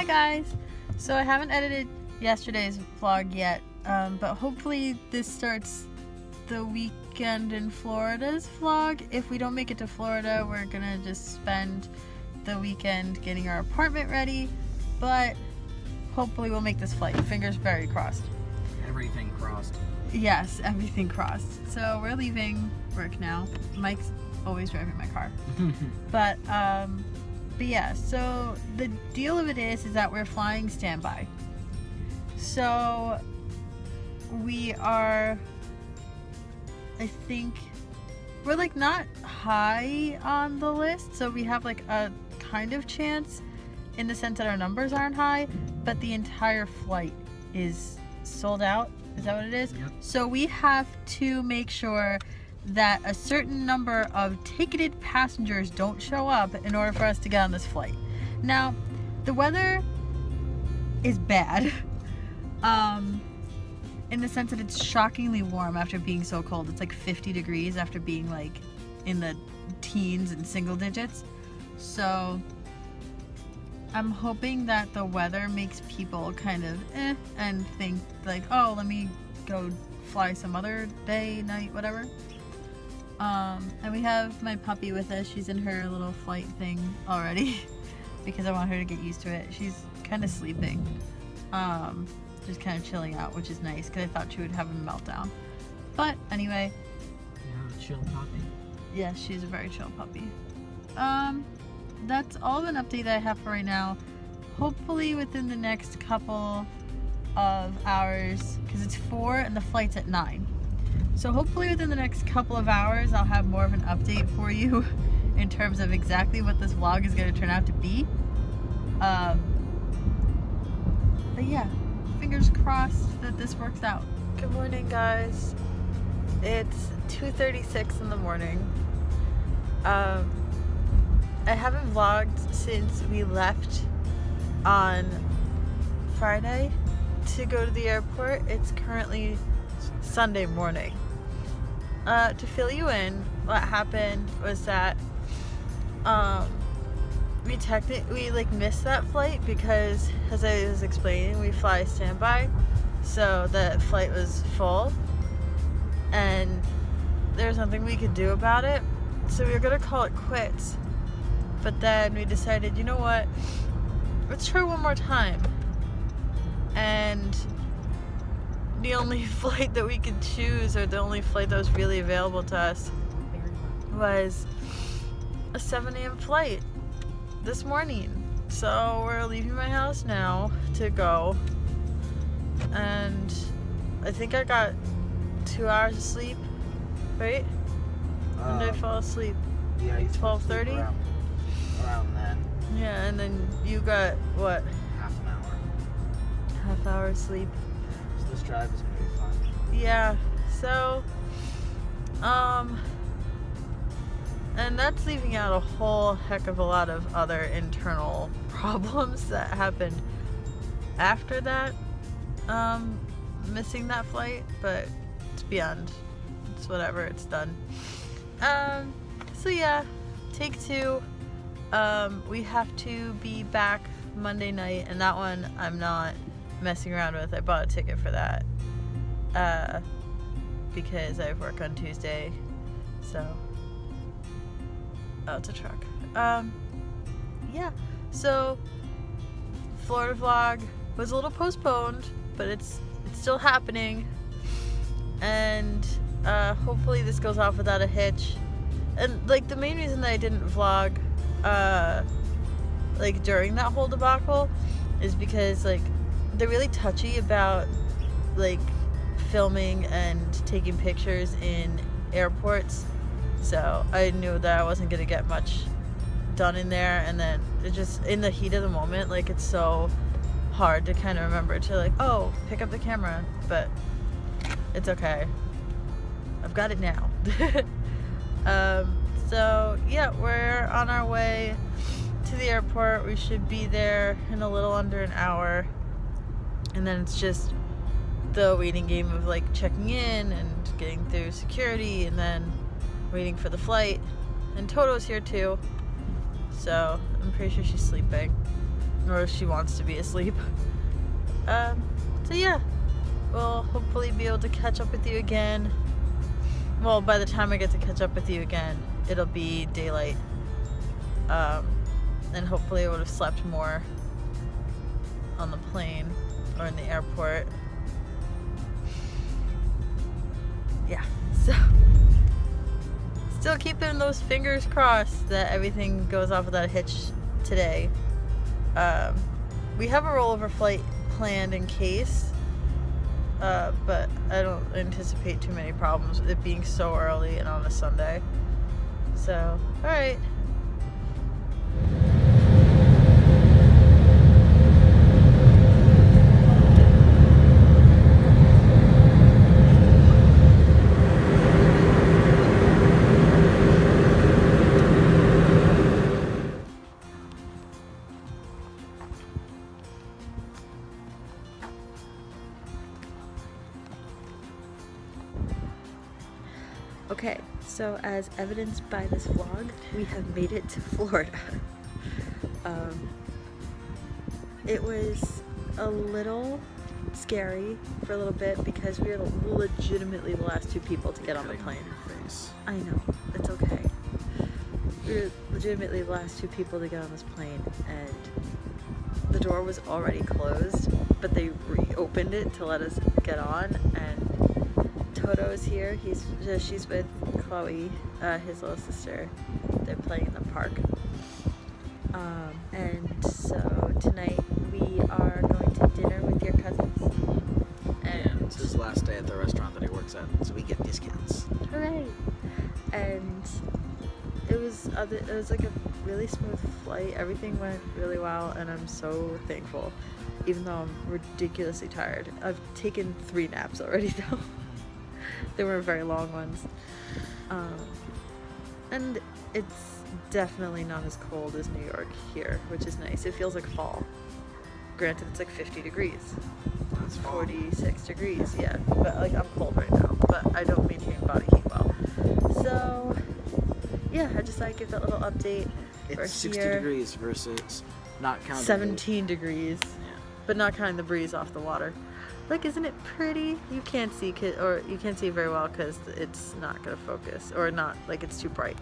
Hi guys! So I haven't edited yesterday's vlog yet, but hopefully this starts the weekend in Florida's vlog. If we don't make it to Florida, we're gonna just spend the weekend getting our apartment ready, but hopefully we'll make this flight. Fingers very crossed. Everything crossed. Yes, everything crossed. So we're leaving work now. Mike's always driving my car. But yeah, so the deal of it is that we're flying standby. So we are, I think, we're like not high on the list, so we have like a kind of chance in the sense that our numbers aren't high, but the entire flight is sold out. Is that what it is? Yep. So we have to make sure that a certain number of ticketed passengers don't show up in order for us to get on this flight. Now, the weather is bad, in the sense that it's shockingly warm after being so cold. It's like 50 degrees after being like in the teens and single digits. So I'm hoping that the weather makes people kind of and think like, oh, let me go fly some other day, night, whatever. And we have my puppy with us. She's in her little flight thing already because I want her to get used to it. She's kind of sleeping, just kind of chilling out, which is nice because I thought she would have a meltdown. But anyway. Yeah, chill puppy. Yeah, she's a very chill puppy. That's all of an update that I have for right now. Hopefully within the next couple of hours, because it's 4 and the flight's at 9. So hopefully within the next couple of hours I'll have more of an update for you in terms of exactly what this vlog is going to turn out to be. But yeah, fingers crossed that this works out. Good morning guys. It's 2:36 in the morning. I haven't vlogged since we left on Friday to go to the airport. It's currently Sunday morning. To fill you in, what happened was that we like missed that flight because, as I was explaining, we fly standby, so the flight was full and there's nothing we could do about it, so we were gonna call it quits. But then we decided, you know what, let's try one more time. And the only flight that we could choose, or the only flight that was really available to us, was a 7 a.m. flight this morning. So we're leaving my house now to go. And I think I got 2 hours of sleep, right? When did I fall asleep? Yeah, 12:30? Around then. Yeah, and then you got, what? Half an hour. Half hour sleep. So this drive is going to be fun. Yeah, so, and that's leaving out a whole heck of a lot of other internal problems that happened after that, missing that flight, but it's beyond. It's whatever, it's done. So yeah, take 2. We have to be back Monday night, and that one I'm not messing around with. I bought a ticket for that because I have work on Tuesday. So, oh, it's a truck. Yeah, so Florida vlog was a little postponed, but it's still happening, and hopefully this goes off without a hitch. And like the main reason that I didn't vlog like during that whole debacle is because like they're really touchy about like filming and taking pictures in airports, so I knew that I wasn't gonna get much done in there. And then it just, in the heat of the moment, like it's so hard to kind of remember to like, oh, pick up the camera, but it's okay, I've got it now. So yeah, we're on our way to the airport. We should be there in a little under an hour, and then it's just the waiting game of like checking in and getting through security and then waiting for the flight. And Toto's here too, so I'm pretty sure she's sleeping. or she wants to be asleep. So yeah, we'll hopefully be able to catch up with you again. Well, by the time I get to catch up with you again, it'll be daylight. And hopefully I would have slept more on the plane or in the airport. Yeah, so still keeping those fingers crossed that everything goes off without a hitch today. We have a rollover flight planned in case, but I don't anticipate too many problems with it being so early and on a Sunday. So, alright. Okay, so as evidenced by this vlog, we have made it to Florida. It was a little scary for a little bit because we were legitimately the last two people to get on the plane. I know, it's okay. We were legitimately the last two people to get on this plane, and the door was already closed, but they reopened it to let us get on, and Toto is here. She's with Chloe, his little sister. They're playing in the park. And so tonight we are going to dinner with your cousins. And it's his last day at the restaurant that he works at, so we get discounts. Hooray! And it was like a really smooth flight. Everything went really well, and I'm so thankful. Even though I'm ridiculously tired. I've taken 3 naps already though. They were very long ones. And it's definitely not as cold as New York here, which is nice. It feels like fall. Granted, it's like 50 degrees. That's 46 degrees, yeah. But like, I'm cold right now, but I don't maintain body heat well. So, yeah, I just thought I'd give that little update. It's 60 here. degrees versus not counting 17 degrees, Yeah. but not counting the breeze off the water. Like, isn't it pretty? You can't see you can't see very well because it's not gonna focus, or not, like, it's too bright.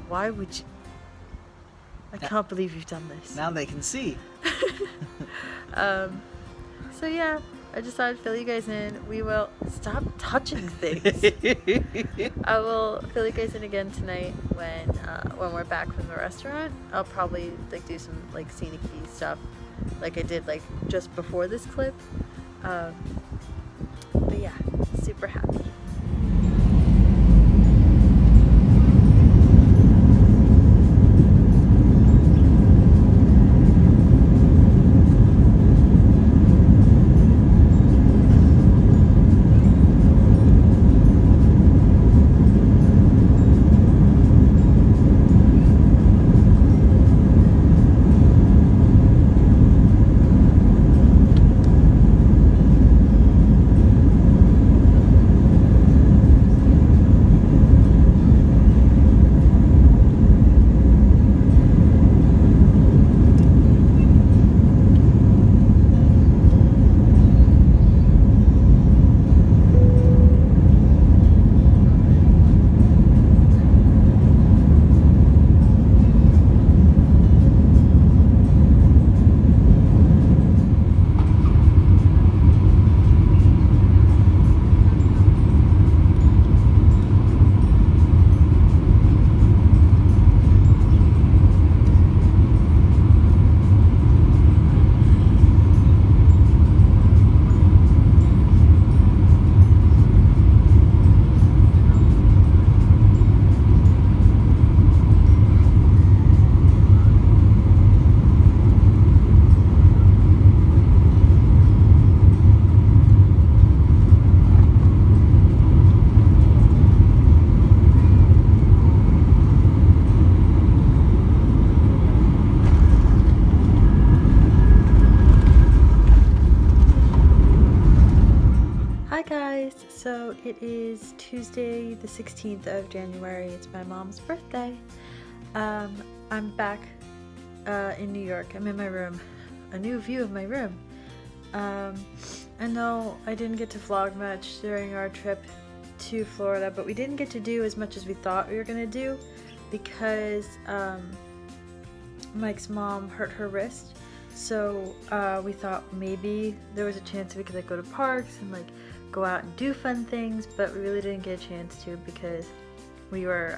Why would you? I can't believe you've done this. Now they can see. So yeah, I just thought I'd fill you guys in. We will stop touching things. I will fill you guys in again tonight when we're back from the restaurant. I'll probably like do some like scenic stuff, like I did like just before this clip. But yeah, super happy. So it is Tuesday the 16th of January. It's my mom's birthday. I'm back in New York. I'm in my room. A new view of my room. And no, I didn't get to vlog much during our trip to Florida, but we didn't get to do as much as we thought we were gonna do because Mike's mom hurt her wrist. So we thought maybe there was a chance we could like go to parks and like go out and do fun things, but we really didn't get a chance to because we were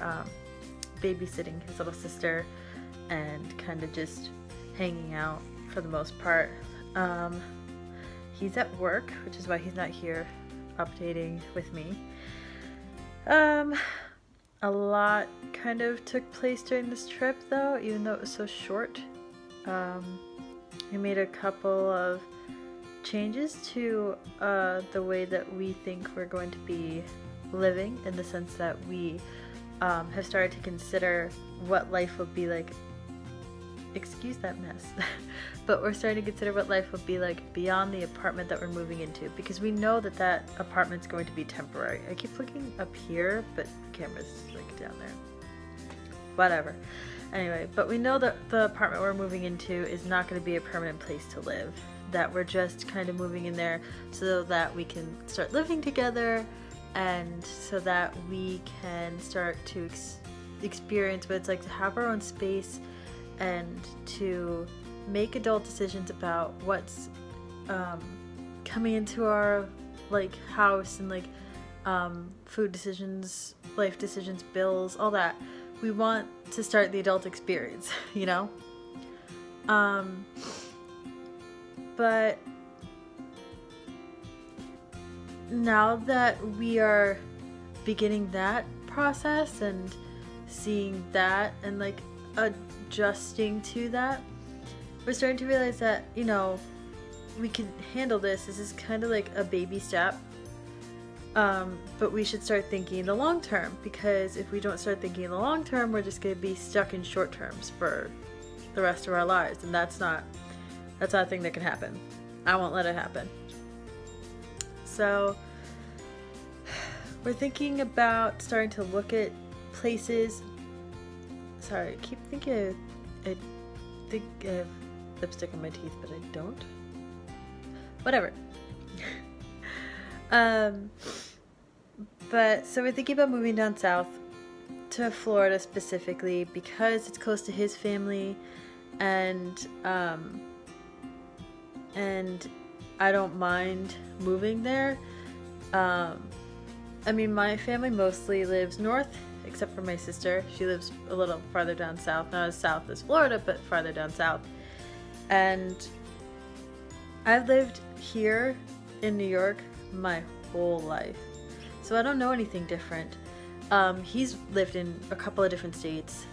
babysitting his little sister and kind of just hanging out for the most part. He's at work, which is why he's not here updating with me. A lot kind of took place during this trip though, even though it was so short. We made a couple of changes to the way that we think we're going to be living, in the sense that we have started to consider what life will be like. Excuse that mess. But we're starting to consider what life will be like beyond the apartment that we're moving into, because we know that that apartment's going to be temporary. I keep looking up here, but the camera's like down there. Whatever. Anyway, but we know that the apartment we're moving into is not going to be a permanent place to live. That we're just kind of moving in there so that we can start living together, and so that we can start to experience what it's like to have our own space and to make adult decisions about what's coming into our like house, and like food decisions, life decisions, bills, all that. We want to start the adult experience, you know? But now that we are beginning that process and seeing that and like adjusting to that, we're starting to realize that, you know, we can handle this. This is kind of like a baby step. But we should start thinking in the long term, because if we don't start thinking in the long term, we're just going to be stuck in short terms for the rest of our lives, and that's not a thing that can happen. I won't let it happen. So we're thinking about starting to look at places. Sorry, I keep thinking I think I have lipstick on my teeth, but I don't. Whatever. But so we're thinking about moving down south to Florida specifically because it's close to his family, and I don't mind moving there. I mean, my family mostly lives north, except for my sister. She lives a little farther down south, not as south as Florida, but farther down south. And I've lived here in New York my whole life, so I don't know anything different. He's lived in a couple of different states.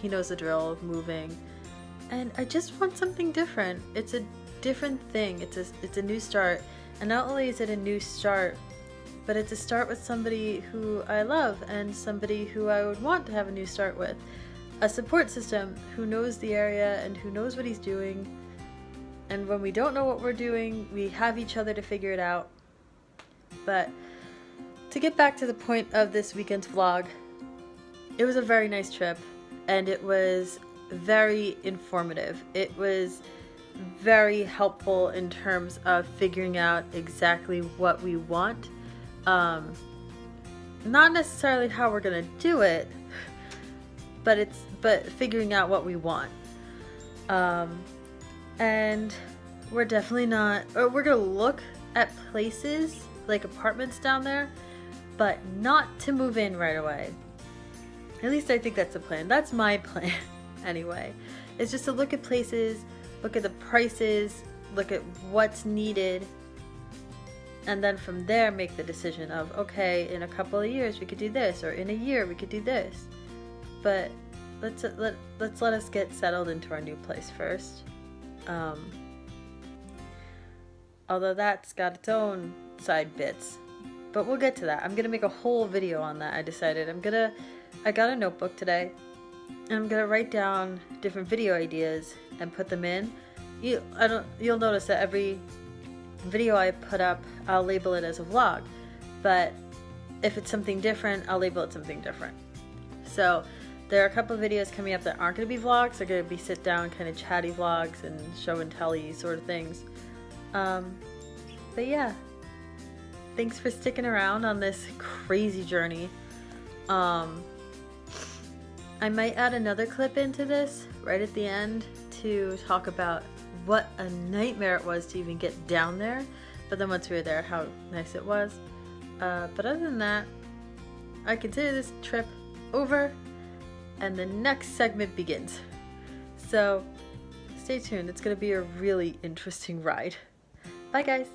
He knows the drill of moving, and I just want something different. It's a different thing. It's a new start, and not only is it a new start, but it's a start with somebody who I love and somebody who I would want to have a new start with. A support system who knows the area and who knows what he's doing. And when we don't know what we're doing, we have each other to figure it out. But to get back to the point of this weekend's vlog, it was a very nice trip, and it was very informative. It was very helpful in terms of figuring out exactly what we want. Not necessarily how we're gonna do it, but figuring out what we want. And we're definitely not, or we're gonna look at places like apartments down there, but not to move in right away. At least I think that's the plan. That's my plan anyway. It's just to look at places, look at the prices, look at what's needed, and then from there make the decision of, okay, in a couple of years we could do this, or in a year we could do this. But let's let us get settled into our new place first. Although that's got its own side bits, but we'll get to that. I'm gonna make a whole video on that. I decided I got a notebook today, and I'm gonna write down different video ideas and put them in. You'll notice that every video I put up, I'll label it as a vlog, but if it's something different, I'll label it something different. So There are a couple of videos coming up that aren't going to be vlogs. They're going to be sit down kind of chatty vlogs and show and telly sort of things. But yeah, thanks for sticking around on this crazy journey. I might add another clip into this right at the end to talk about what a nightmare it was to even get down there, but then once we were there, how nice it was. But other than that, I consider this trip over, and the next segment begins. So stay tuned, it's going to be a really interesting ride. Bye guys!